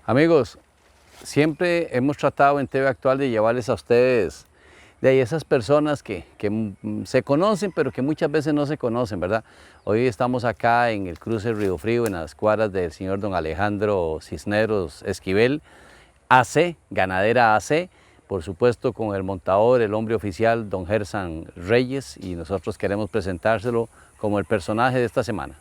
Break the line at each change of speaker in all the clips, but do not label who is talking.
Amigos, siempre hemos tratado en TV Actual de llevarles a ustedes de ahí esas personas que se conocen, pero que muchas veces no se conocen, ¿verdad? Hoy estamos acá en el cruce Río Frío, en las cuadras del señor don Alejandro Cisneros Esquivel, AC, ganadera AC, por supuesto con el montador, el hombre oficial, don Gersan Reyes, y nosotros queremos presentárselo como el personaje de esta semana.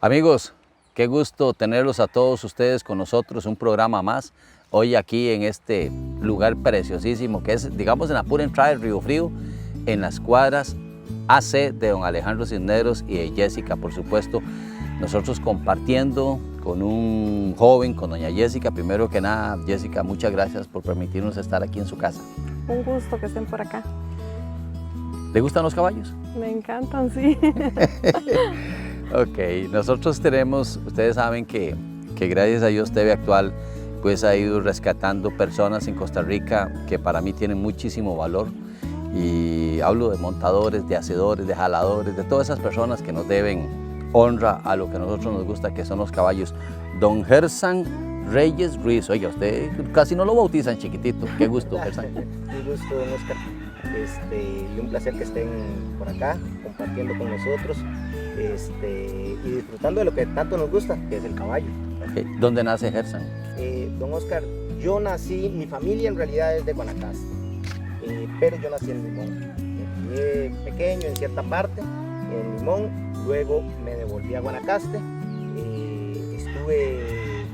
Amigos, qué gusto tenerlos a todos ustedes con nosotros, un programa más, hoy aquí en este lugar preciosísimo que es, digamos, en la pura entrada del Río Frío, en las cuadras AC de don Alejandro Cisneros y de Jessica, por supuesto, nosotros compartiendo con un joven, con doña Jessica. Primero que nada, Jessica, muchas gracias por permitirnos estar aquí en su casa.
Un gusto que estén por acá.
¿Le gustan los caballos?
Me encantan, sí.
Ok, nosotros tenemos, ustedes saben que gracias a Dios TV Actual pues ha ido rescatando personas en Costa Rica que para mí tienen muchísimo valor, y hablo de montadores, de hacedores, de jaladores, de todas esas personas que nos deben honra a lo que a nosotros nos gusta, que son los caballos. Don Gersan Reyes Ruiz, oiga, usted casi no lo bautizan chiquitito, qué gusto, Gersan.
Un gusto, don Oscar, y un placer que estén por acá compartiendo con nosotros. Y disfrutando de lo que tanto nos gusta, que es el caballo.
Okay. ¿Dónde nace Gersan?
Don Oscar, yo nací, mi familia en realidad es de Guanacaste, pero yo nací en Limón. Me crié pequeño en cierta parte, en Limón, luego me devolví a Guanacaste, estuve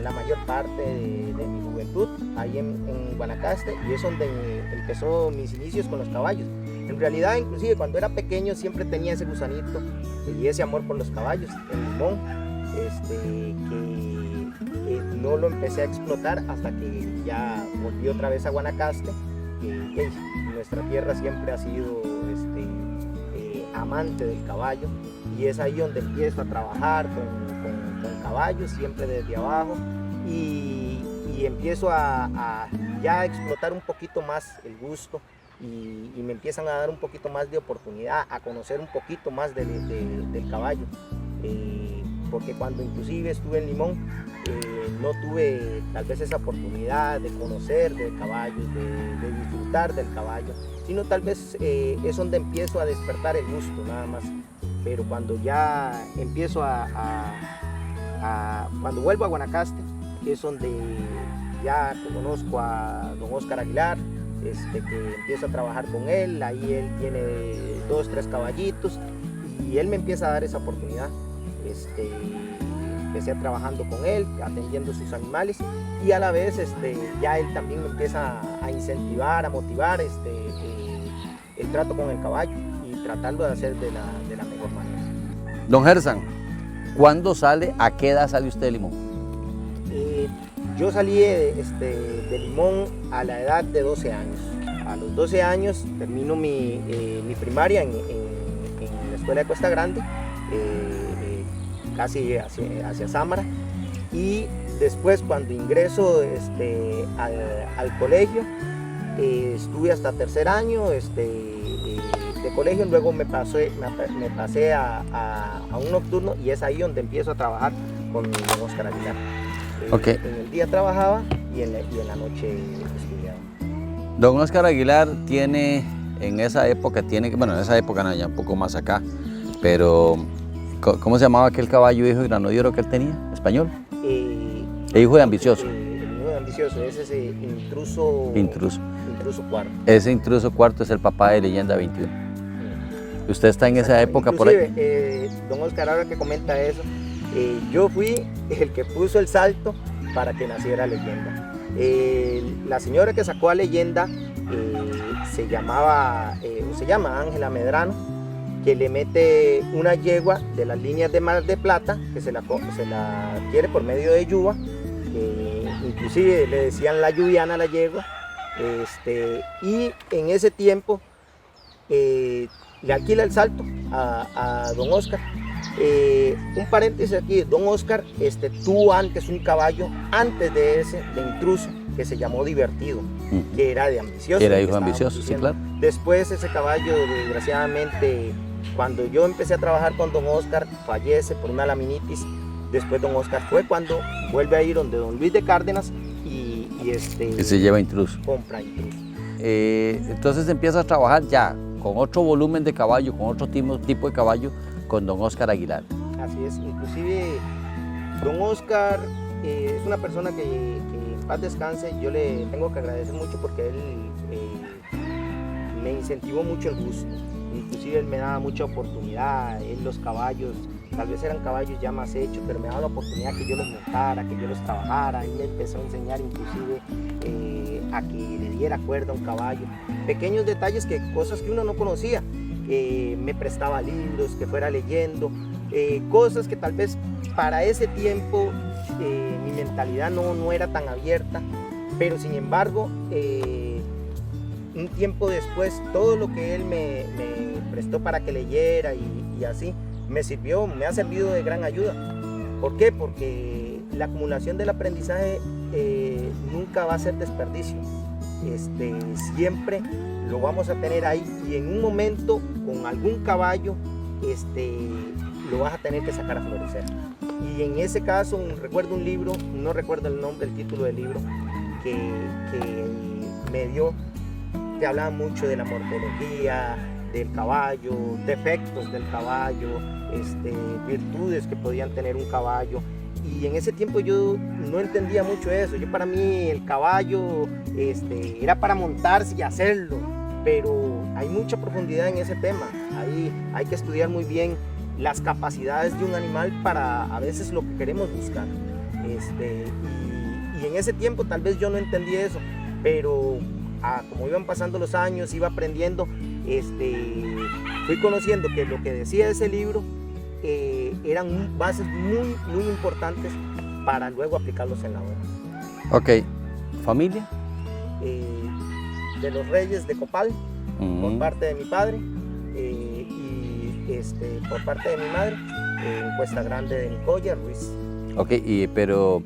la mayor parte de mi juventud ahí en Guanacaste, y es donde empezó mis inicios con los caballos. En realidad, inclusive cuando era pequeño siempre tenía ese gusanito y ese amor por los caballos en Limón, que no lo empecé a explotar hasta que ya volví otra vez a Guanacaste. Nuestra tierra siempre ha sido amante del caballo, y es ahí donde empiezo a trabajar con caballos, siempre desde abajo, y empiezo a ya explotar un poquito más el gusto. Y me empiezan a dar un poquito más de oportunidad, a conocer un poquito más del caballo, porque cuando inclusive estuve en Limón no tuve tal vez esa oportunidad de conocer del caballo, de disfrutar del caballo, sino tal vez es donde empiezo a despertar el gusto nada más. Pero cuando ya empiezo cuando vuelvo a Guanacaste, es donde ya conozco a don Oscar Aguilar, que empiezo a trabajar con él. Ahí él tiene 2, 3 caballitos y él me empieza a dar esa oportunidad. Empecé trabajando con él, atendiendo sus animales, y a la vez ya él también me empieza a incentivar, a motivar el trato con el caballo y tratarlo de hacer de la mejor manera.
Don Gersan, ¿cuándo sale, a qué edad sale usted de Limón?
Yo salí de Limón a la edad de 12 años. A los 12 años termino mi primaria en la escuela de Costa Grande, casi hacia Samara, y después cuando ingreso al colegio, estuve hasta tercer año de colegio, luego me pasé a un nocturno, y es ahí donde empiezo a trabajar con don Oscar Aguilar.
Okay.
En el día trabajaba y en la noche estudiaba.
Don Oscar Aguilar tiene, en esa época no, ya un poco más acá, pero ¿cómo se llamaba aquel caballo hijo de Granodiero que él tenía? ¿Español? El hijo de Ambicioso.
El hijo de Ambicioso, ese es Intruso Cuarto.
Ese Intruso Cuarto es el papá de Leyenda 21. ¿Usted está en esa época por ahí?
Don Oscar, ahora que comenta eso, yo fui el que puso el salto para que naciera Leyenda. La señora que sacó a Leyenda se llama Ángela Medrano, que le mete una yegua de las líneas de Mar de Plata, que se la quiere por medio de Yuba, inclusive le decían la Lluviana a la yegua, y en ese tiempo le alquila el Salto a don Oscar. Un paréntesis aquí, don Oscar tuvo antes un caballo, antes de ese, de Intruso, que se llamó Divertido, que era de Ambicioso.
Era hijo ambicioso, sí, claro.
Después ese caballo, desgraciadamente, cuando yo empecé a trabajar con don Oscar, fallece por una laminitis. Después don Oscar fue cuando vuelve a ir donde don Luis de Cárdenas y
se lleva Intruso.
Compra Intruso.
Entonces empieza a trabajar ya con otro volumen de caballo, con otro tipo de caballo, con don Oscar Aguilar.
Así es, inclusive don Oscar es una persona que en paz descanse. Yo le tengo que agradecer mucho porque él me incentivó mucho el gusto. Inclusive él me daba mucha oportunidad, los caballos, tal vez eran caballos ya más hechos, pero me daba la oportunidad que yo los montara, que yo los trabajara. Él me empezó a enseñar inclusive a que le diera cuerda a un caballo. Pequeños detalles, cosas que uno no conocía. Me prestaba libros, que fuera leyendo, cosas que tal vez para ese tiempo mi mentalidad no era tan abierta, pero sin embargo, un tiempo después, todo lo que él me prestó para que leyera y así, me ha servido de gran ayuda. ¿Por qué? Porque la acumulación del aprendizaje nunca va a ser desperdicio. Siempre lo vamos a tener ahí, y en un momento con algún caballo lo vas a tener que sacar a florecer. Y en ese caso recuerdo un libro, no recuerdo el nombre, el título del libro, que me dio, que hablaba mucho de la morfología del caballo, defectos del caballo, virtudes que podían tener un caballo. Y en ese tiempo yo no entendía mucho eso. Para mí el caballo era para montarse y hacerlo, pero hay mucha profundidad en ese tema. Ahí hay que estudiar muy bien las capacidades de un animal para a veces lo que queremos buscar. Y en ese tiempo tal vez yo no entendí eso, pero como iban pasando los años, iba aprendiendo, fui conociendo que lo que decía ese libro eran bases muy, muy importantes para luego aplicarlos en la obra.
Ok, ¿familia?
De los Reyes de Copal, por parte de mi padre, y por parte de mi madre, Cuesta Grande de Nicoya, Ruiz.
Ok, pero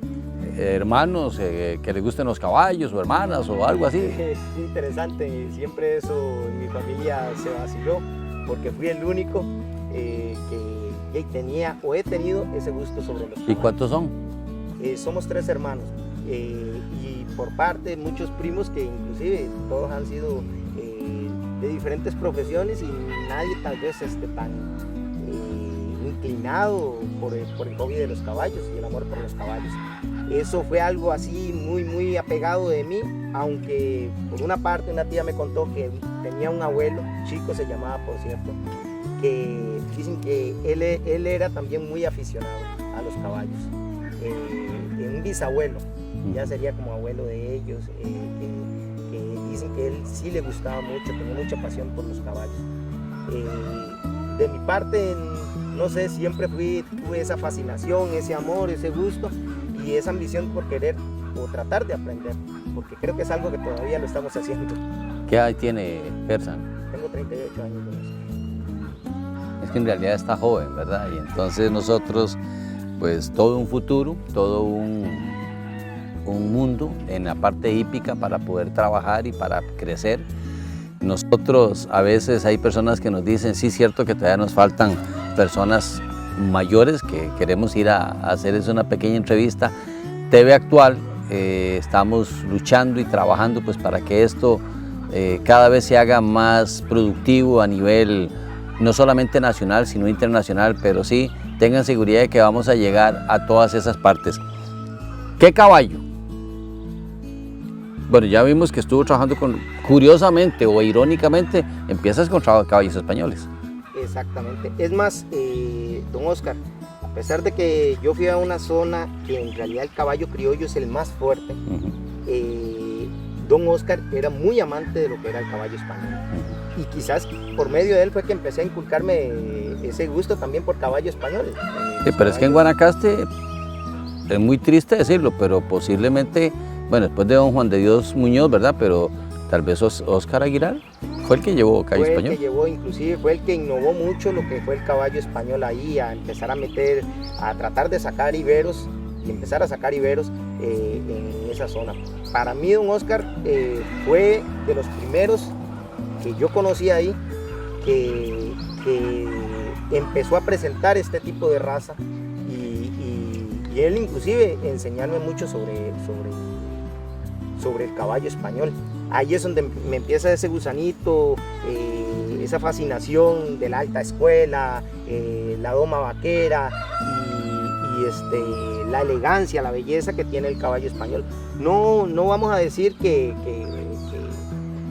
hermanos que les gusten los caballos, o hermanas, o algo así.
Es interesante, siempre eso en mi familia se vaciló, porque fui el único que tenía o he tenido ese gusto sobre los caballos.
¿Y cuántos son?
Somos 3 hermanos, y por parte muchos primos que inclusive todos han sido de diferentes profesiones, y nadie tal vez tan inclinado por el hobby de los caballos y el amor por los caballos. Eso fue algo así muy, muy apegado de mí, aunque por una parte una tía me contó que tenía un abuelo, Chico se llamaba por cierto, que dicen que él era también muy aficionado a los caballos. Un bisabuelo, ya sería como abuelo de ellos, que dicen que él sí le gustaba mucho, tenía mucha pasión por los caballos. De mi parte, no sé, siempre tuve esa fascinación, ese amor, ese gusto y esa ambición por querer o tratar de aprender, porque creo que es algo que todavía lo estamos haciendo.
¿Qué edad tiene Persan?
Tengo 38 años con eso.
Es que en realidad está joven, ¿verdad? Y entonces nosotros, pues todo un futuro, todo un mundo en la parte hípica para poder trabajar y para crecer. Nosotros a veces hay personas que nos dicen, sí, es cierto que todavía nos faltan personas mayores que queremos ir a hacerles una pequeña entrevista. TV Actual, estamos luchando y trabajando pues para que esto cada vez se haga más productivo a nivel no solamente nacional sino internacional, pero sí tengan seguridad de que vamos a llegar a todas esas partes. ¿Qué caballo? Bueno, ya vimos que estuvo trabajando curiosamente o irónicamente, empiezas con caballos españoles.
Exactamente. Es más, don Oscar, a pesar de que yo fui a una zona que en realidad el caballo criollo es el más fuerte, don Oscar era muy amante de lo que era el caballo español. Y quizás por medio de él fue que empecé a inculcarme ese gusto también por caballo español.
Sí, pero es que en Guanacaste, es muy triste decirlo, pero posiblemente, bueno, después de don Juan de Dios Muñoz, ¿verdad? Pero tal vez Oscar Aguilar fue el que llevó caballo
fue
español.
el que llevó, inclusive fue el que innovó mucho lo que fue el caballo español ahí, a empezar a meter, a tratar de sacar iberos y empezar a sacar iberos en esa zona. Para mí don Oscar fue de los primeros que yo conocí ahí que empezó a presentar este tipo de raza y él inclusive enseñarme mucho sobre el caballo español. Ahí es donde me empieza ese gusanito, esa fascinación de la alta escuela, la doma vaquera y la elegancia, la belleza que tiene el caballo español. No vamos a decir que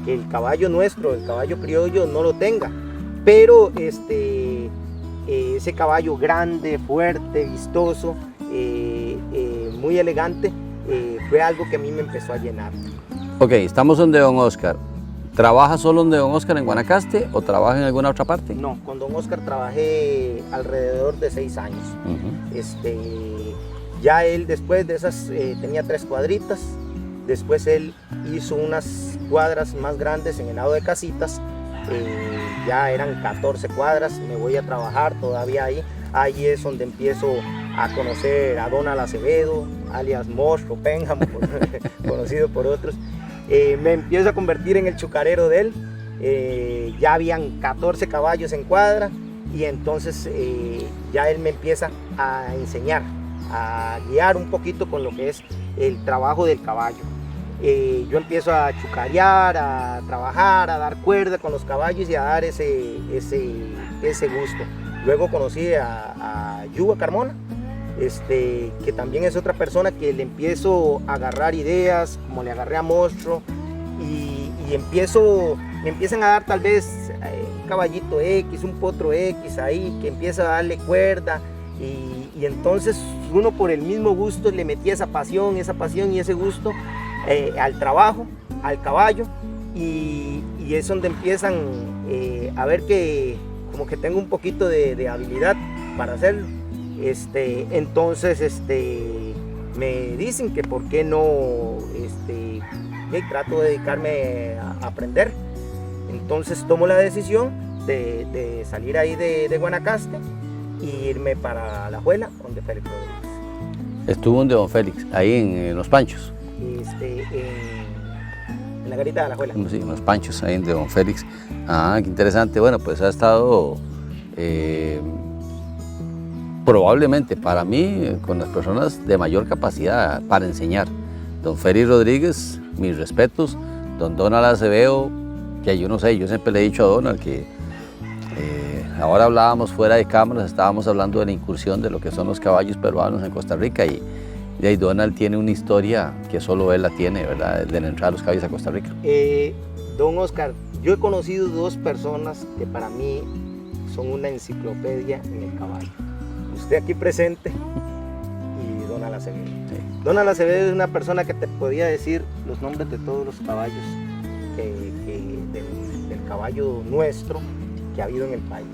el caballo nuestro, el caballo criollo no lo tenga, pero ese caballo grande, fuerte, vistoso, muy elegante, fue algo que a mí me empezó a llenar.
Ok, estamos donde don Oscar. ¿Trabaja solo donde don Oscar en Guanacaste o trabaja en alguna otra parte?
No, con don Oscar trabajé alrededor de 6 años. Ya él después de esas tenía 3 cuadritas, después él hizo unas cuadras más grandes en el lado de Casitas, ya eran 14 cuadras, me voy a trabajar todavía ahí es donde empiezo a conocer a Donald Acevedo, alias Monstruo Pénjamo, conocido por otros. Me empiezo a convertir en el chucarero de él, ya habían 14 caballos en cuadra y entonces ya él me empieza a enseñar, a guiar un poquito con lo que es el trabajo del caballo. Yo empiezo a chucarear, a trabajar, a dar cuerda con los caballos y a dar ese gusto. Luego conocí a Yuba Carmona, que también es otra persona que le empiezo a agarrar ideas, como le agarré a Monstruo, y me empiezan a dar tal vez un caballito X, un potro X ahí, que empieza a darle cuerda, y entonces uno por el mismo gusto le metía esa pasión y ese gusto al trabajo, al caballo, y es donde empiezan a ver que como que tengo un poquito de habilidad para hacerlo. Entonces me dicen que por qué no trato de dedicarme a aprender. Entonces tomo la decisión de salir ahí de Guanacaste e irme para Alajuela, donde Félix Rodríguez.
Estuvo donde don Félix, ahí en Los Panchos.
En la garita de Alajuela.
Sí, en Los Panchos, ahí de don Félix. Ah, qué interesante. Bueno, pues ha estado probablemente para mí con las personas de mayor capacidad para enseñar. Don Félix Rodríguez, mis respetos. Don Donald Acevedo, que yo no sé, yo siempre le he dicho a Donald que ahora hablábamos fuera de cámaras, estábamos hablando de la incursión de lo que son los caballos peruanos en Costa Rica y Donald tiene una historia que solo él la tiene, ¿verdad? De la entrada de los caballos a Costa Rica.
Don Oscar, yo he conocido 2 personas que para mí son una enciclopedia en el caballo. Usted aquí presente y Donald Acevedo.
Sí.
Donald Acevedo es una persona que te podía decir los nombres de todos los caballos del caballo nuestro que ha habido en el país.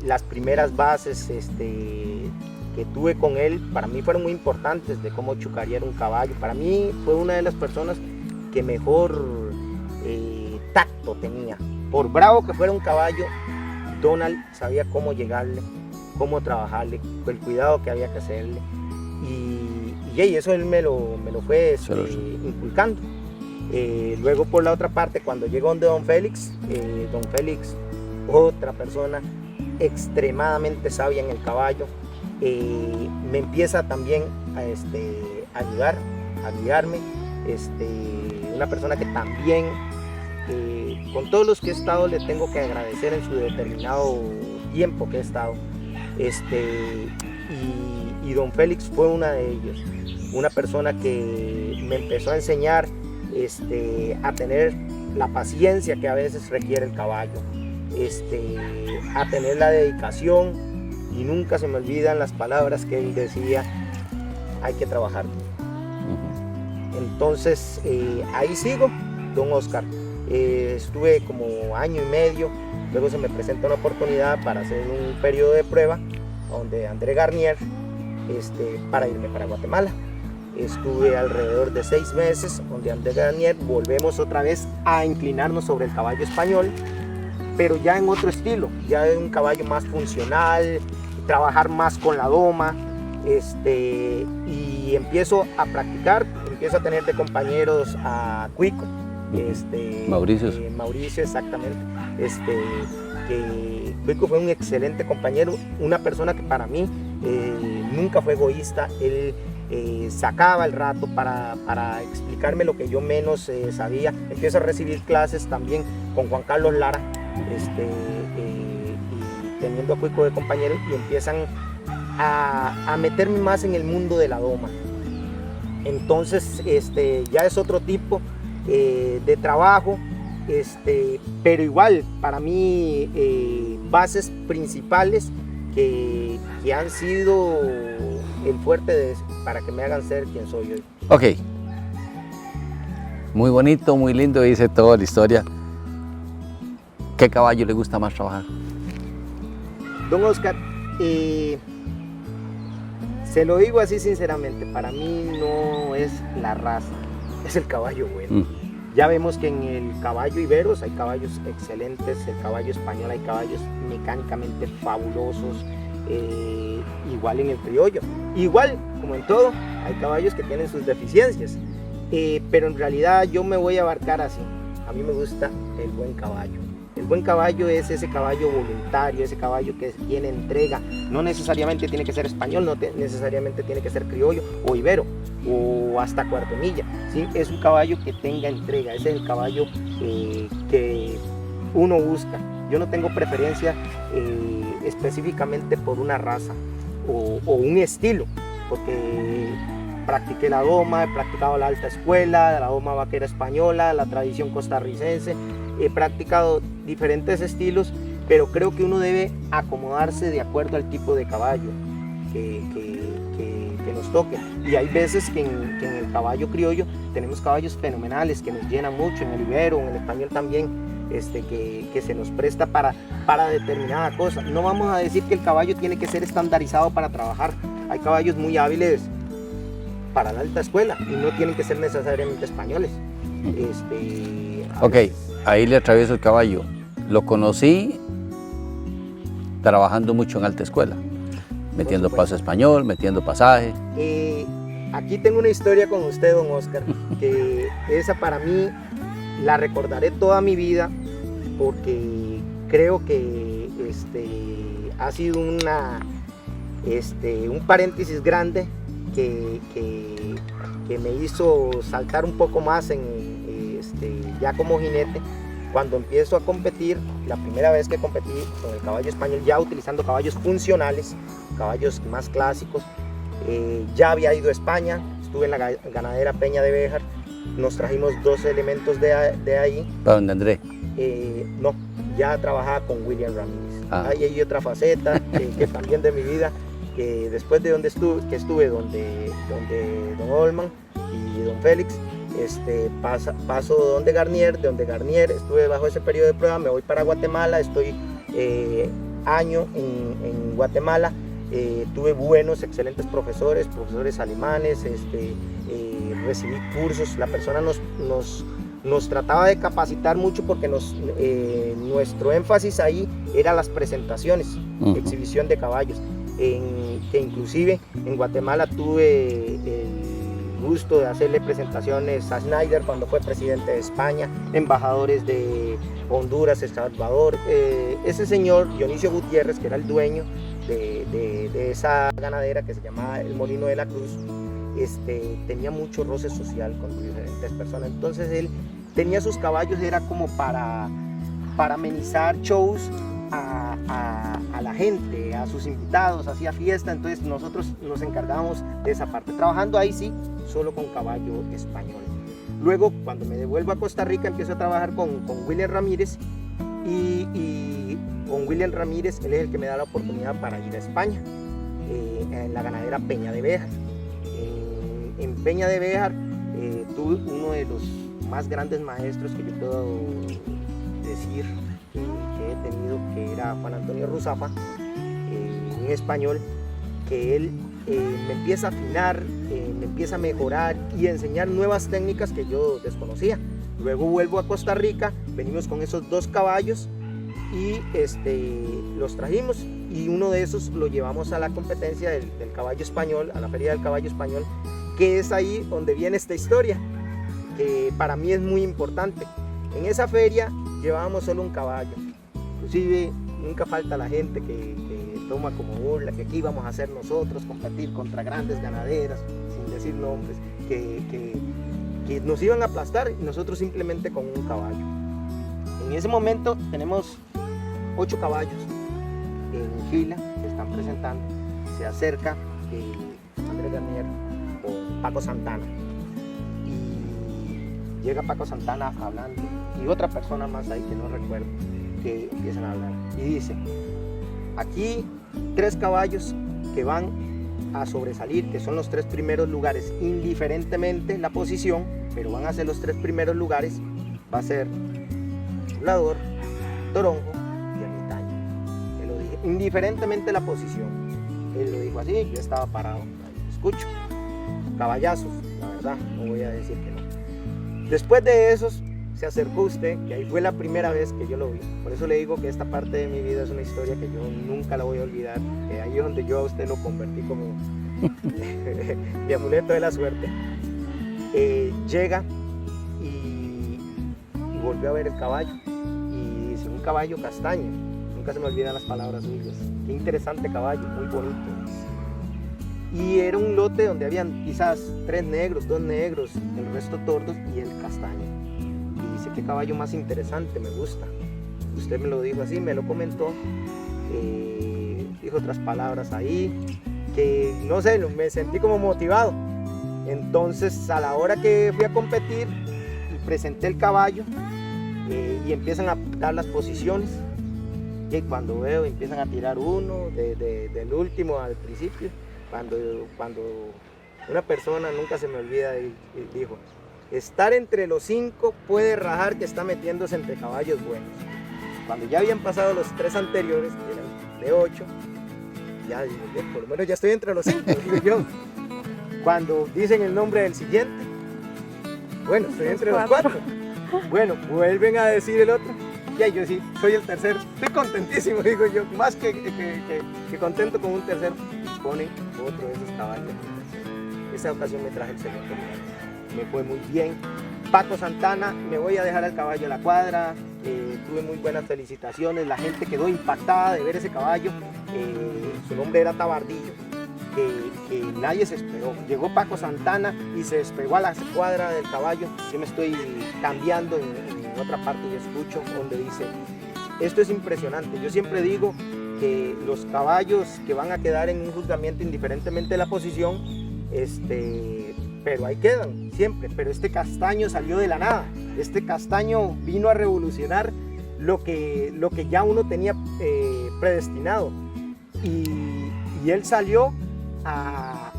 Las primeras bases que tuve con él para mí fueron muy importantes de cómo chucarear un caballo. Para mí fue una de las personas que mejor tacto tenía. Por bravo que fuera un caballo, Donald sabía cómo llegarle, cómo trabajarle, el cuidado que había que hacerle. Y eso él me lo fue inculcando. Luego por la otra parte, cuando llegó donde don Félix, otra persona extremadamente sabia en el caballo, me empieza también a ayudar, a guiarme, una persona que también con todos los que he estado le tengo que agradecer en su determinado tiempo que he estado, y don Félix fue una de ellos, una persona que me empezó a enseñar a tener la paciencia que a veces requiere el caballo, a tener la dedicación, y nunca se me olvidan las palabras que él decía: hay que trabajar. Entonces ahí sigo, don Oscar. Estuve como año y medio, luego se me presenta una oportunidad para hacer un periodo de prueba donde André Garnier, para irme para Guatemala. estuve alrededor de 6 meses, donde André Garnier, volvemos otra vez a inclinarnos sobre el caballo español, pero ya en otro estilo, ya en un caballo más funcional, trabajar más con la doma, y empiezo a practicar, empiezo a tener de compañeros a Cuico, Mauricio, exactamente, que Cuico fue un excelente compañero, una persona que para mí nunca fue egoísta. Él sacaba el rato para explicarme lo que yo menos sabía. Empiezo a recibir clases también con Juan Carlos Lara, y teniendo a Cuico de compañero, y empiezan a meterme más en el mundo de la doma. Entonces ya es otro tipo de trabajo, pero igual para mí bases principales que han sido el fuerte para que me hagan ser quien soy hoy.
Ok, muy bonito, muy lindo, dice toda la historia. ¿Qué caballo le gusta más trabajar?
Don Oscar, se lo digo así sinceramente, para mí no es la raza, es el caballo bueno. Ya vemos que en el caballo Iberos hay caballos excelentes, el caballo español hay caballos mecánicamente fabulosos, igual en el criollo. Igual, como en todo, hay caballos que tienen sus deficiencias, pero en realidad yo me voy a abarcar así. A mí me gusta el buen caballo. El buen caballo es ese caballo voluntario, ese caballo que tiene entrega. No necesariamente tiene que ser español, no necesariamente tiene que ser criollo o ibero o hasta cuarto milla, ¿sí? Es un caballo que tenga entrega, ese es el caballo que uno busca. Yo no tengo preferencia específicamente por una raza o un estilo, porque practiqué la doma, he practicado la alta escuela, la doma vaquera española, la tradición costarricense, he practicado diferentes estilos, pero creo que uno debe acomodarse de acuerdo al tipo de caballo que nos toque. Y hay veces que en el caballo criollo tenemos caballos fenomenales que nos llenan mucho, en el ibero, en el español también, que se nos presta para determinada cosa. No vamos a decir que el caballo tiene que ser estandarizado para trabajar. Hay caballos muy hábiles para la alta escuela y no tienen que ser necesariamente españoles.
Ok, ahí le atravieso el caballo. Lo conocí trabajando mucho en alta escuela, metiendo paso español, metiendo pasaje.
Aquí tengo una historia con usted, don Oscar, que esa para mí la recordaré toda mi vida, porque creo que ha sido un paréntesis grande que me hizo saltar un poco más ya como jinete. Cuando empiezo a competir, la primera vez que competí con el caballo español, ya utilizando caballos funcionales, caballos más clásicos, ya había ido a España, estuve en la ganadera Peña de Béjar, nos trajimos 2 elementos de ahí.
¿Para dónde, André?
No, ya trabajaba con William Ramírez. Ahí hay otra faceta que también de mi vida, que después de donde estuve donde don Olman y don Félix, paso donde Garnier, estuve bajo ese periodo de prueba, me voy para Guatemala, estoy año en Guatemala, tuve buenos, excelentes profesores alemanes, recibí cursos, la persona nos trataba de capacitar mucho porque nuestro énfasis ahí era las presentaciones, exhibición de caballos, que inclusive en Guatemala tuve el gusto de hacerle presentaciones a Schneider cuando fue presidente de España, embajadores de Honduras, El Salvador. Ese señor, Dionisio Gutiérrez, que era el dueño de esa ganadera que se llamaba El Molino de la Cruz, tenía mucho roce social con diferentes personas. Entonces él tenía sus caballos, era como para amenizar shows a la gente, a sus invitados, hacía fiesta. Entonces nosotros nos encargábamos de esa parte, trabajando ahí sí, solo con caballo español. Luego, cuando me devuelvo a Costa Rica, empiezo a trabajar con William Ramírez, y con William Ramírez, él es el que me da la oportunidad para ir a España, en la ganadera Peña de Béjar. En Peña de Béjar tuve uno de los más grandes maestros que yo puedo decir que he tenido, que era Juan Antonio Ruzafa, un español, que él me empieza a afinar, me empieza a mejorar y a enseñar nuevas técnicas que yo desconocía. Luego vuelvo a Costa Rica, venimos con esos 2 caballos y los trajimos, y uno de esos lo llevamos a la competencia del caballo español, a la feria del caballo español, que es ahí donde viene esta historia, que para mí es muy importante. En esa feria llevábamos solo un caballo, inclusive nunca falta la gente que toma como burla que aquí íbamos a hacer nosotros, competir contra grandes ganaderas, sin decir nombres, que nos iban a aplastar, y nosotros simplemente con un caballo. En ese momento tenemos 8 caballos en fila que están presentando. Se acerca Andrés Garnier con Paco Santana, y llega Paco Santana hablando, y otra persona más ahí que no recuerdo, que empiezan a hablar y dice: aquí 3 caballos que van a sobresalir, que son los 3 primeros lugares, indiferentemente la posición, pero van a ser los 3 primeros lugares. Va a ser Volador, Toronjo y Ermitaño. Él lo dijo, indiferentemente la posición. Él lo dijo así, yo estaba parado, escucho. Caballazos, la verdad, no voy a decir que no. Después de esos, se acercó usted, que ahí fue la primera vez que yo lo vi. Por eso le digo que esta parte de mi vida es una historia que yo nunca la voy a olvidar, que ahí es donde yo a usted lo convertí como mi amuleto de la suerte. Llega y volvió a ver el caballo, y dice: un caballo castaño, nunca se me olvidan las palabras suyas, qué interesante caballo, muy bonito. Y era un lote donde habían quizás 3 negros, 2 negros, el resto tordos y el castaño. Y dice: qué caballo más interesante, me gusta. Usted me lo dijo así, me lo comentó, dijo otras palabras ahí, que no sé, me sentí como motivado. Entonces, a la hora que fui a competir y presenté el caballo, y empiezan a dar las posiciones, y cuando veo empiezan a tirar uno del último al principio, cuando una persona, nunca se me olvida, dijo: estar entre los 5 puede rajar que está metiéndose entre caballos buenos. Cuando ya habían pasado los 3 anteriores, que eran de 8, ya digo, por lo menos ya estoy entre los 5, digo yo. Cuando dicen el nombre del siguiente, bueno, estoy entre los 4. Bueno, vuelven a decir el otro, ya yo sí, soy el tercero. Estoy contentísimo, digo yo, más que contento con un tercero. Y ponen otro de esos caballos. Esa ocasión me traje el segundo lugar. Me fue muy bien. Paco Santana, me voy a dejar al caballo a la cuadra. Tuve muy buenas felicitaciones. La gente quedó impactada de ver ese caballo. Su nombre era Tabardillo. Que nadie se esperó. Llegó Paco Santana y se despegó a la cuadra del caballo. Yo me estoy cambiando en otra parte y escucho donde dice: esto es impresionante. Yo siempre digo que los caballos que van a quedar en un juzgamiento, indiferentemente de la posición, pero ahí quedan siempre. Pero este castaño salió de la nada. Este castaño vino a revolucionar lo que ya uno tenía predestinado. Y él salió a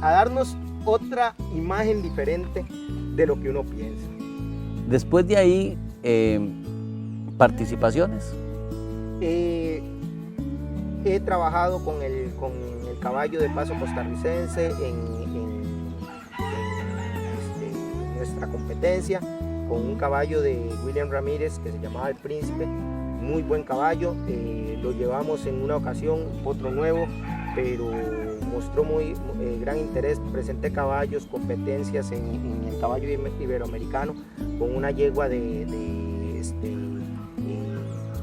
darnos otra imagen diferente de lo que uno piensa.
Después de ahí, participaciones.
He trabajado con el caballo de paso costarricense en nuestra competencia, con un caballo de William Ramírez que se llamaba El Príncipe, muy buen caballo. Lo llevamos en una ocasión, otro nuevo, pero mostró muy gran interés. Presenté caballos, competencias en el caballo iberoamericano con una yegua que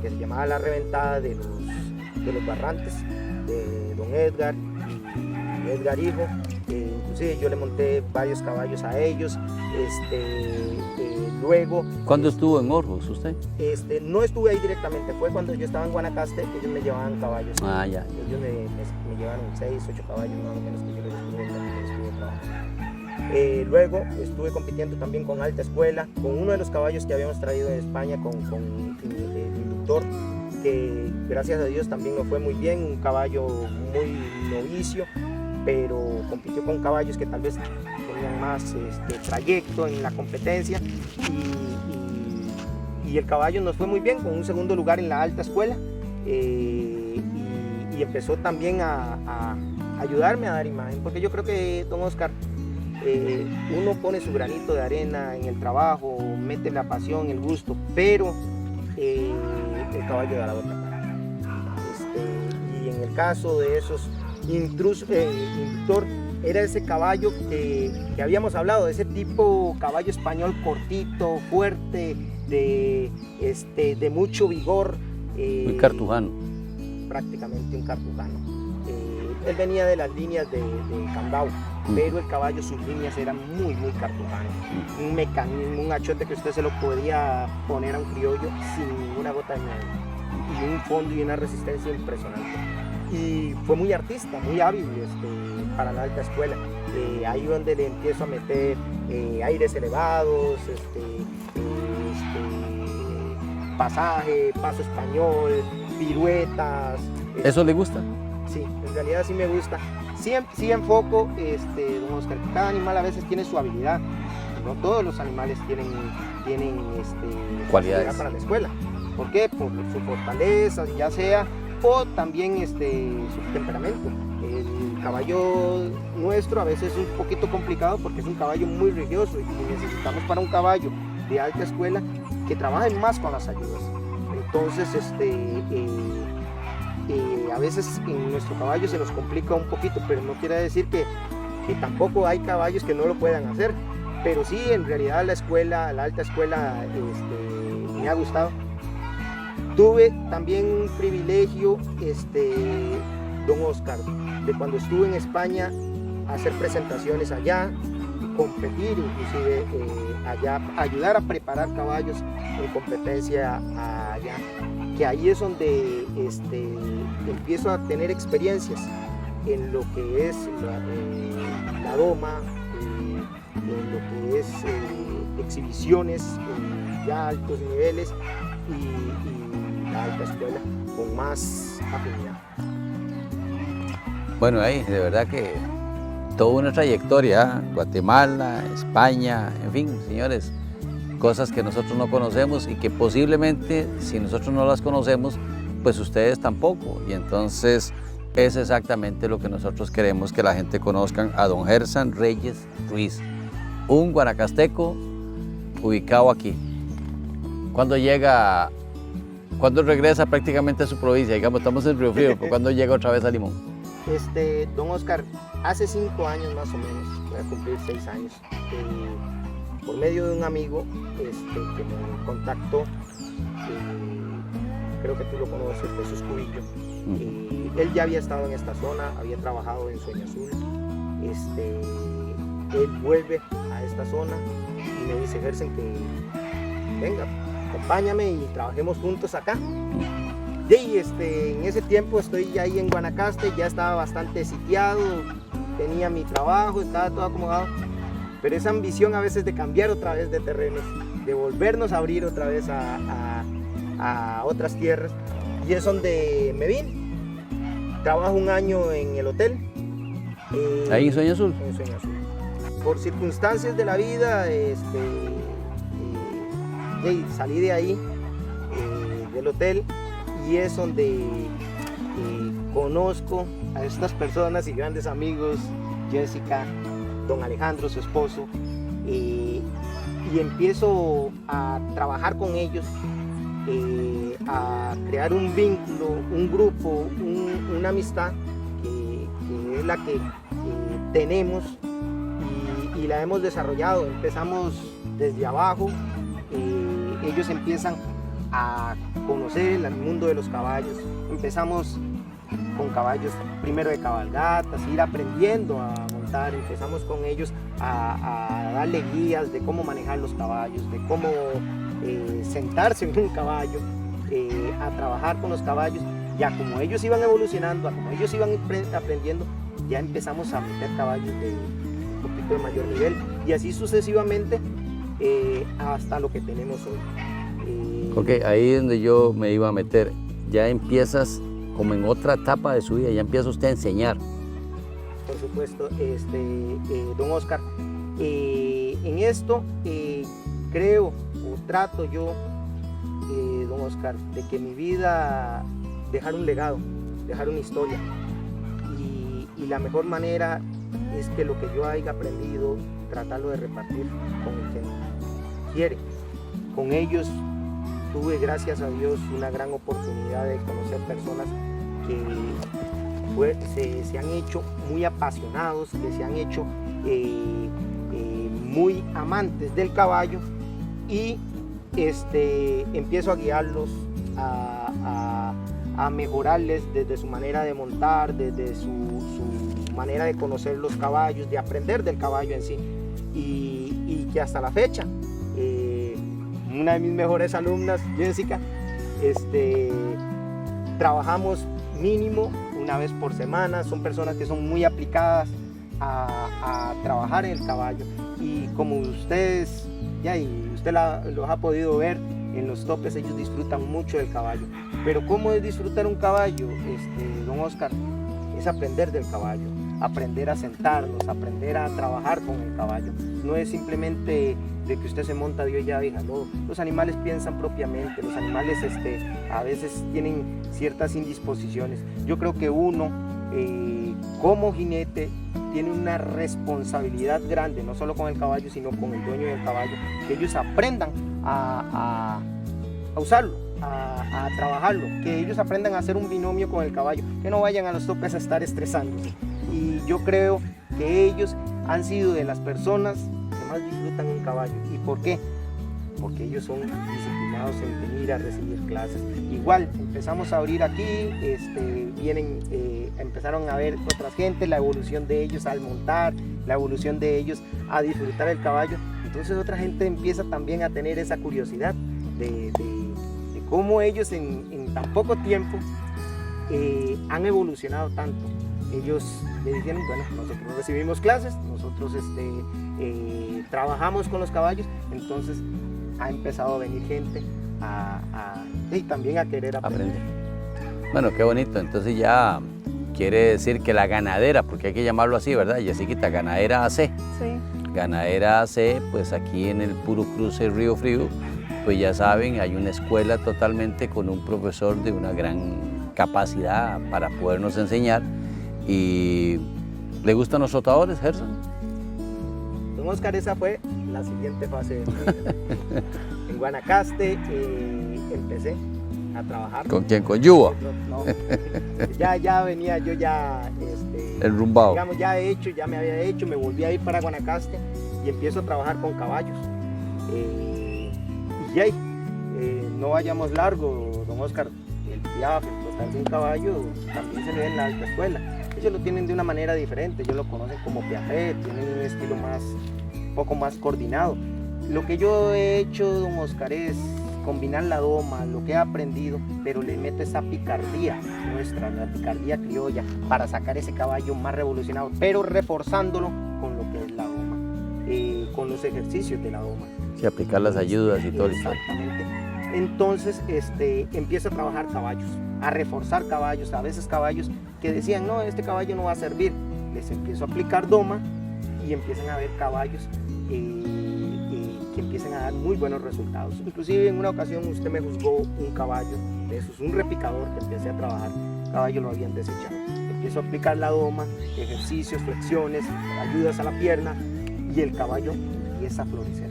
se llamaba La Reventada de los Barrantes, de don Edgar y Edgar hijo. Inclusive yo le monté varios caballos a ellos. Luego,
¿cuándo estuvo en Orgos usted?
No estuve ahí directamente, fue cuando yo estaba en Guanacaste, ellos me llevaban caballos.
Ah, ya.
Ellos me llevaron 6, 8 caballos más o menos que yo les estuve trabajando. Luego estuve compitiendo también con Alta Escuela, con uno de los caballos que habíamos traído de España, con el inductor, que gracias a Dios también nos fue muy bien, un caballo muy novicio, pero compitió con caballos que tal vez tenían más trayecto en la competencia, y el caballo nos fue muy bien, con un segundo lugar en la Alta Escuela, y empezó también a ayudarme a dar imagen, porque yo creo que, don Oscar, uno pone su granito de arena en el trabajo, mete la pasión, el gusto, pero el caballo da la otra cara. Y en el caso de esos inductor, era ese caballo que habíamos hablado, de ese tipo caballo español cortito, fuerte, de mucho vigor.
Muy cartujano.
Prácticamente un cartujano. Él venía de las líneas de Candao, pero el caballo, sus líneas eran muy cartujanas. Un mecanismo, un achote que usted se lo podía poner a un criollo sin ninguna gota de miedo. Y un fondo y una resistencia impresionante. Y fue muy artista, muy hábil para la alta escuela. Ahí donde le empiezo a meter aires elevados, pasaje, paso español, piruetas.
¿Eso le gusta?
Sí, en realidad sí me gusta. Sí enfoco, don Oscar, que cada animal a veces tiene su habilidad. No todos los animales tienen
cualidades
para la escuela. ¿Por qué? Por su fortaleza, ya sea, o también su temperamento. El caballo nuestro a veces es un poquito complicado porque es un caballo muy religioso y necesitamos para un caballo de alta escuela que trabaje más con las ayudas. Entonces, a veces en nuestro caballo se nos complica un poquito, pero no quiere decir que tampoco hay caballos que no lo puedan hacer. Pero sí, en realidad la alta escuela me ha gustado. Tuve también un privilegio, don Oscar, de cuando estuve en España, hacer presentaciones allá, competir inclusive allá, ayudar a preparar caballos en competencia allá, que ahí es donde empiezo a tener experiencias en lo que es la doma, en lo que es exhibiciones ya altos niveles y la alta escuela con más afinidad.
Bueno, ahí de verdad que toda una trayectoria, Guatemala, España, en fin, señores, cosas que nosotros no conocemos y que posiblemente si nosotros no las conocemos, pues ustedes tampoco. Y entonces es exactamente lo que nosotros queremos que la gente conozcan a don Gersan Reyes Ruiz, un guanacasteco ubicado aquí. Cuando regresa prácticamente a su provincia, digamos, estamos en Río Frío, cuando llega otra vez a Limón.
Don Oscar, hace 5 años más o menos, voy a cumplir 6 años, por medio de un amigo que me contactó, creo que tú lo conoces, Jesús Cubillo. Él ya había estado en esta zona, había trabajado en Sueño Azul. Él vuelve a esta zona y me dice, Gersen, que venga, acompáñame y trabajemos juntos acá. Y en ese tiempo estoy ahí en Guanacaste, ya estaba bastante sitiado, tenía mi trabajo, estaba todo acomodado, pero esa ambición a veces de cambiar otra vez de terrenos, de volvernos a abrir otra vez a otras tierras, y es donde me vine. Trabajo 1 año en el hotel.
¿Ahí en Sueño Azul?
En Sueño Azul. Por circunstancias de la vida, salí de ahí, del hotel, y es donde conozco a estas personas y grandes amigos, Jessica, don Alejandro, su esposo, y empiezo a trabajar con ellos, a crear un vínculo, un grupo, una amistad que es la que tenemos y la hemos desarrollado. Empezamos desde abajo, ellos empiezan a conocer el mundo de los caballos. Empezamos con caballos primero de cabalgatas, ir aprendiendo a montar. Empezamos con ellos a darle guías de cómo manejar los caballos, de cómo sentarse en un caballo, a trabajar con los caballos. Ya como ellos iban evolucionando, como ellos iban aprendiendo, ya empezamos a meter caballos de un poquito de mayor nivel, y así sucesivamente hasta lo que tenemos hoy.
Ok, ahí es donde yo me iba a meter. Ya empiezas como en otra etapa de su vida, ya empieza usted a enseñar.
Por supuesto, don Oscar, en esto creo o trato yo, don Oscar, de que mi vida dejar un legado, dejar una historia, y la mejor manera es que lo que yo haya aprendido, tratarlo de repartir con el que quiere. Con ellos tuve, gracias a Dios, una gran oportunidad de conocer personas que se han hecho muy apasionados, que se han hecho muy amantes del caballo, y empiezo a guiarlos, a mejorarles desde su manera de montar, desde su manera de conocer los caballos, de aprender del caballo en sí, y que hasta la fecha, una de mis mejores alumnas, Jessica, trabajamos mínimo una vez por semana. Son personas que son muy aplicadas a trabajar en el caballo, y como ustedes los ha podido ver en los topes, ellos disfrutan mucho del caballo. Pero ¿cómo es disfrutar un caballo, don Oscar? Es aprender del caballo, aprender a sentarnos, aprender a trabajar con el caballo. No es simplemente de que usted se monta Dios ya deja, no. Los animales piensan propiamente, los animales a veces tienen ciertas indisposiciones. Yo creo que uno, como jinete, tiene una responsabilidad grande, no solo con el caballo, sino con el dueño del caballo, que ellos aprendan a usarlo, a trabajarlo, que ellos aprendan a hacer un binomio con el caballo, que no vayan a los topes a estar estresándose. Y yo creo que ellos han sido de las personas que más disfrutan un caballo. ¿Y por qué? Porque ellos son disciplinados en venir a recibir clases. Igual empezamos a abrir aquí, empezaron a ver otras gentes, la evolución de ellos al montar, la evolución de ellos a disfrutar el caballo. Entonces otra gente empieza también a tener esa curiosidad de cómo ellos en tan poco tiempo han evolucionado tanto. Ellos le dijeron, bueno, nosotros recibimos clases, nosotros trabajamos con los caballos, entonces ha empezado a venir gente y también a querer aprender.
Bueno, qué bonito. Entonces ya quiere decir que la ganadera, porque hay que llamarlo así, ¿verdad? Jessiquita, ganadera AC.
Sí.
Ganadera AC, pues aquí en el puro cruce Río Frío, pues ya saben, hay una escuela totalmente con un profesor de una gran capacidad para podernos enseñar. ¿Y le gustan los trotadores, Gerson?
Don Oscar, esa fue la siguiente fase de mi vida. En Guanacaste empecé a trabajar.
¿Con quién? ¿Con Yuba?
No, ya venía yo
enrumbado.
Digamos, ya me había hecho, me volví a ir para Guanacaste y empiezo a trabajar con caballos. Y ahí, no vayamos largo, don Oscar, el piaf, el trotar de un caballo también se ve en la alta escuela. Ellos lo tienen de una manera diferente, ellos lo conocen como piafé, tienen un estilo un poco más coordinado. Lo que yo he hecho, don Oscar, es combinar la doma, lo que he aprendido, pero le meto esa picardía nuestra, la picardía criolla, para sacar ese caballo más revolucionado, pero reforzándolo con lo que es la doma, con los ejercicios de la doma.
Sí, aplicar las ayudas y todo el historia.
Exactamente. Entonces empiezo a trabajar caballos, a reforzar caballos, a veces caballos que decían, no, este caballo no va a servir. Les empiezo a aplicar doma y empiezan a ver caballos que empiezan a dar muy buenos resultados. Inclusive en una ocasión usted me juzgó un caballo de esos, un repicador que empecé a trabajar, el caballo lo habían desechado. Empiezo a aplicar la doma, ejercicios, flexiones, ayudas a la pierna, y el caballo empieza a florecer.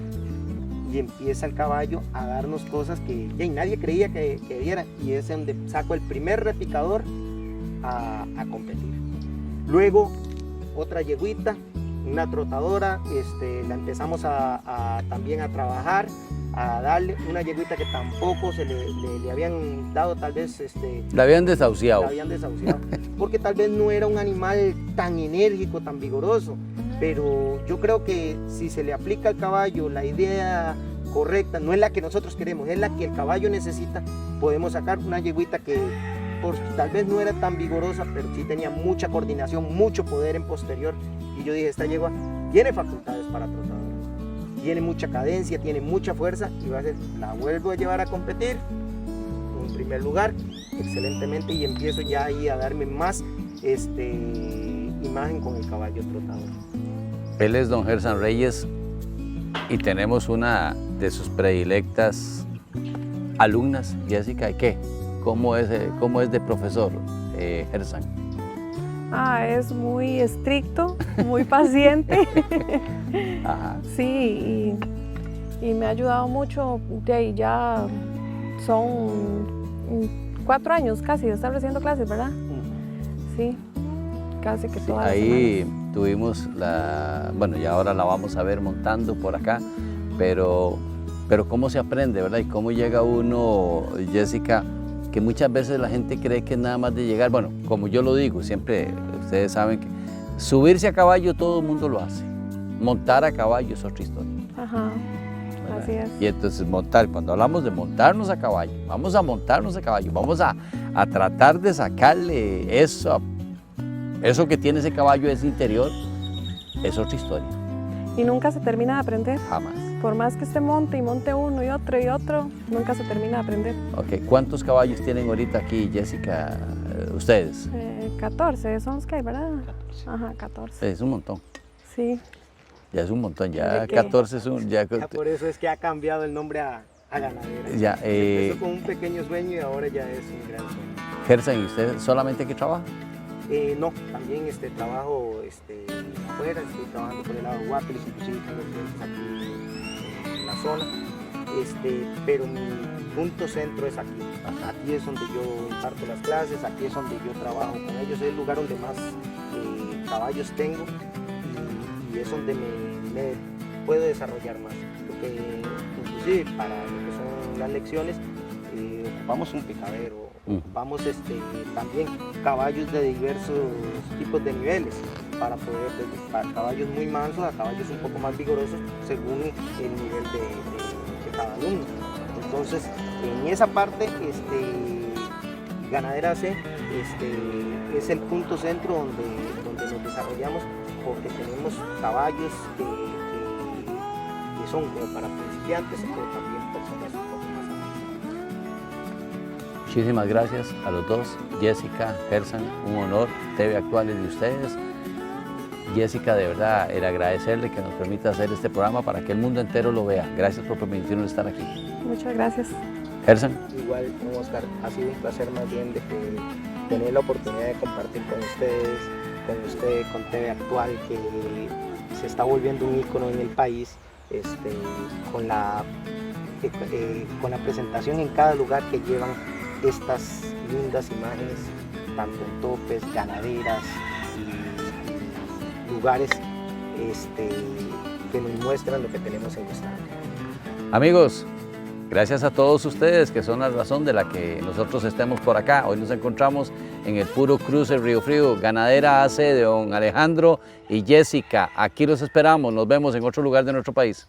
Y empieza el caballo a darnos cosas que nadie creía que diera, y es donde saco el primer repicador a competir. Luego otra yeguita, una trotadora, la empezamos también a trabajar, a darle una yeguita que tampoco le habían dado, tal vez
la habían desahuciado.
Porque tal vez no era un animal tan enérgico, tan vigoroso. Pero yo creo que si se le aplica al caballo la idea correcta, no es la que nosotros queremos, es la que el caballo necesita, podemos sacar una yeguita que tal vez no era tan vigorosa, pero sí tenía mucha coordinación, mucho poder en posterior. Y yo dije, esta yegua tiene facultades para trotadora, tiene mucha cadencia, tiene mucha fuerza, y la vuelvo a llevar a competir en primer lugar, excelentemente, y empiezo ya ahí a darme más imagen con el caballo trotador.
Él es don Gerson Reyes y tenemos una de sus predilectas alumnas, Jessica. ¿Qué? ¿Cómo es de profesor, Gerson?
Es muy estricto, muy paciente.
Ajá.
Sí, y me ha ayudado mucho. De ahí ya son 4 años casi de estar recibiendo clases, ¿verdad? Sí, casi que
Sí,
todas las
ahí
semanas.
tuvimos bueno, ya ahora la vamos a ver montando por acá, pero cómo se aprende, ¿verdad? Y cómo llega uno, Jessica, que muchas veces la gente cree que es nada más de llegar, bueno, como yo lo digo, siempre ustedes saben que subirse a caballo todo el mundo lo hace, montar a caballo es otra historia.
Ajá,
¿Verdad?
así es.
Y entonces cuando hablamos de montarnos a caballo, vamos a montarnos a caballo, vamos a tratar de sacarle eso que tiene ese caballo, ese interior, es otra historia,
Y nunca se termina de aprender.
jamás.
Por más que usted monte y monte uno y otro, nunca se termina de aprender.
Ok, ¿cuántos caballos tienen ahorita aquí, Jessica, ustedes?
14 son los que hay, ¿verdad? Ajá, 14.
Es un montón,
Sí,
ya es un montón, ya
¿De qué?
14 es un...
Ya por eso es que ha cambiado el nombre a ganadera.
Ya,
Empezó con un pequeño sueño y ahora ya es un gran sueño.
Gerson, ¿y usted solamente aquí trabaja?
No, también trabajo afuera, estoy trabajando por el lado de Guapiles, inclusive tengo clientes aquí en la zona, pero mi punto centro es aquí. Aquí es donde yo imparto las clases, aquí es donde yo trabajo con ellos, es el lugar donde más caballos tengo y es donde me puedo desarrollar más. Porque inclusive para lo que son las lecciones, ocupamos un picadero, ocupamos también caballos de diversos tipos de niveles para poder, desde para caballos muy mansos a caballos un poco más vigorosos según el nivel de cada alumno. Entonces, en esa parte, Ganadera C es el punto centro donde nos desarrollamos, porque tenemos caballos que son como para principiantes, pero también personas un poco más avanzadas.
Muchísimas gracias a los dos, Jessica, Gerson, un honor, TV Actuales de ustedes. Jessica, de verdad, era agradecerle que nos permita hacer este programa para que el mundo entero lo vea. Gracias por permitirnos estar aquí.
muchas gracias.
Gerson.
Igual, Oscar, ha sido un placer más bien de tener la oportunidad de compartir con ustedes, con usted, con TV Actual, que se está volviendo un ícono en el país, con la presentación en cada lugar que llevan estas lindas imágenes, tanto en topes, ganaderas y lugares que nos muestran lo que tenemos en nuestra vida.
Amigos, gracias a todos ustedes que son la razón de la que nosotros estemos por acá. Hoy nos encontramos en el Puro Cruce Río Frío, Ganadera AC de don Alejandro y Jessica. Aquí los esperamos, nos vemos en otro lugar de nuestro país.